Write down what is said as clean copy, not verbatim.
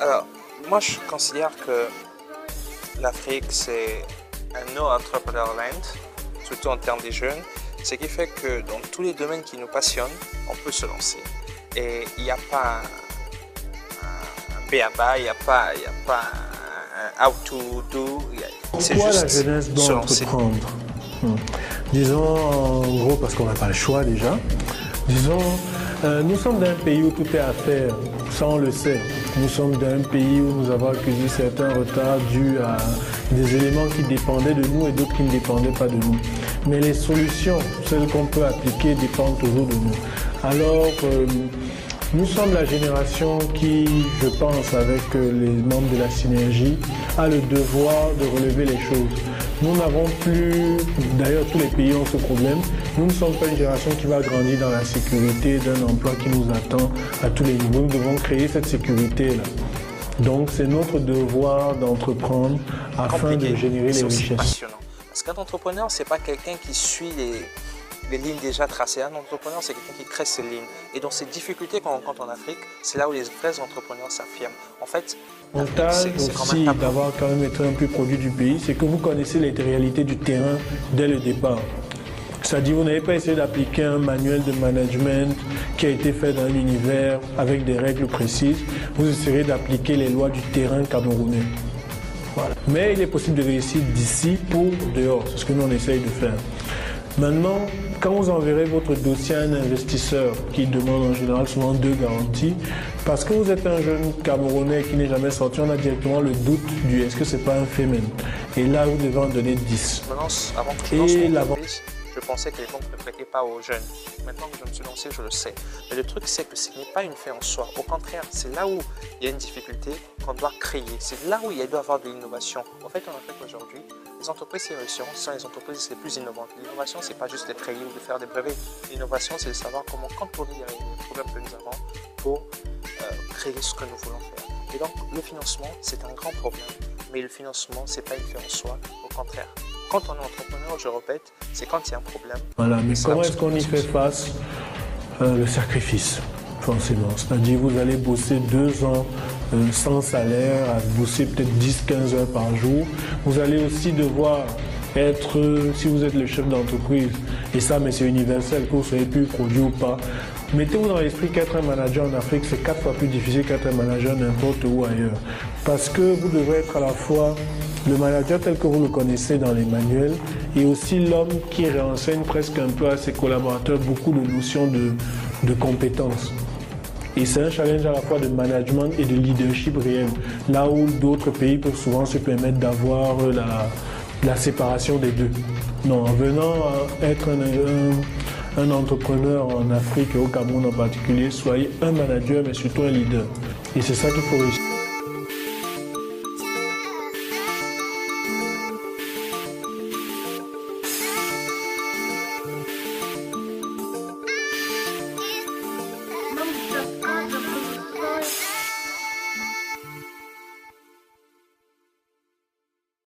Alors, moi je considère que l'Afrique c'est un no entrepreneur land, surtout en termes des jeunes, ce qui fait que dans tous les domaines qui nous passionnent, on peut se lancer. Et il n'y a pas un b.a.-ba, il n'y a pas un how to do, c'est Pourquoi juste la jeunesse doit se lancer. entreprendre? Disons en gros parce qu'on n'a pas le choix déjà. Disons, nous sommes d'un pays où tout est à faire, ça on le sait. Nous sommes d'un pays où nous avons accusé certains retards dus à des éléments qui dépendaient de nous et d'autres qui ne dépendaient pas de nous. Mais les solutions, celles qu'on peut appliquer, dépendent toujours de nous. Alors, nous sommes la génération qui, je pense, avec les membres de la synergie, a le devoir de relever les choses. Nous n'avons plus, d'ailleurs tous les pays ont ce problème, nous ne sommes pas une génération qui va grandir dans la sécurité d'un emploi qui nous attend à tous les niveaux. Nous devons créer cette sécurité-là. Donc c'est notre devoir d'entreprendre afin de générer les richesses. Passionnant. Parce qu'un entrepreneur, ce n'est pas quelqu'un qui suit les lignes déjà tracées. Un entrepreneur, c'est quelqu'un qui crée ses lignes. Et dans ces difficultés qu'on rencontre en Afrique, c'est là où les vrais entrepreneurs s'affirment. En fait, l'avantage aussi d'avoir quand même été un peu produit du pays, c'est que vous connaissez les réalités du terrain dès le départ. C'est-à-dire vous n'avez pas essayé d'appliquer un manuel de management qui a été fait dans un univers avec des règles précises. Vous essayerez d'appliquer les lois du terrain camerounais. Voilà. Mais il est possible de réussir d'ici pour dehors. C'est ce que nous on essaye de faire. Maintenant, quand vous enverrez votre dossier à un investisseur qui demande en général souvent 2 garanties, parce que vous êtes un jeune Camerounais qui n'est jamais sorti, on a directement le doute du est-ce que c'est pas un phénomène. Et là, vous devez en donner 10. Avant que je lance mon entreprise, je pensais que les banques ne prêtaient pas aux jeunes. Maintenant que je me suis lancé, je le sais. Mais le truc, c'est que ce n'est pas une fin en soi. Au contraire, c'est là où il y a une difficulté qu'on doit créer. C'est là où il doit y avoir de l'innovation. En fait, en Afrique aujourd'hui, les entreprises qui réussiront sont les entreprises les plus innovantes. L'innovation, ce n'est pas juste de créer ou de faire des brevets. L'innovation, c'est de savoir comment contourner les problèmes que nous avons pour créer ce que nous voulons faire. Et donc, le financement, c'est un grand problème. Mais le financement, ce n'est pas une fin en soi. Au contraire. Quand on est entrepreneur, je répète, c'est quand il y a un problème. Voilà, mais comment est-ce qu'on y fait face? Le sacrifice, forcément. C'est-à-dire vous allez bosser 2 ans sans salaire, à bosser peut-être 10-15 heures par jour. Vous allez aussi devoir être, si vous êtes le chef d'entreprise, et ça, mais c'est universel, que vous soyez plus produit ou pas, mettez-vous dans l'esprit qu'être un manager en Afrique, c'est 4 fois plus difficile qu'être un manager n'importe où ailleurs. Parce que vous devrez être à la fois le manager tel que vous le connaissez dans les manuels et aussi l'homme qui réenseigne presque un peu à ses collaborateurs beaucoup de notions de compétences. Et c'est un challenge à la fois de management et de leadership réel. Là où d'autres pays peuvent souvent se permettre d'avoir la séparation des deux. Non, en venant à être un entrepreneur en Afrique et au Cameroun en particulier, soyez un manager mais surtout un leader. Et c'est ça qu'il faut réussir.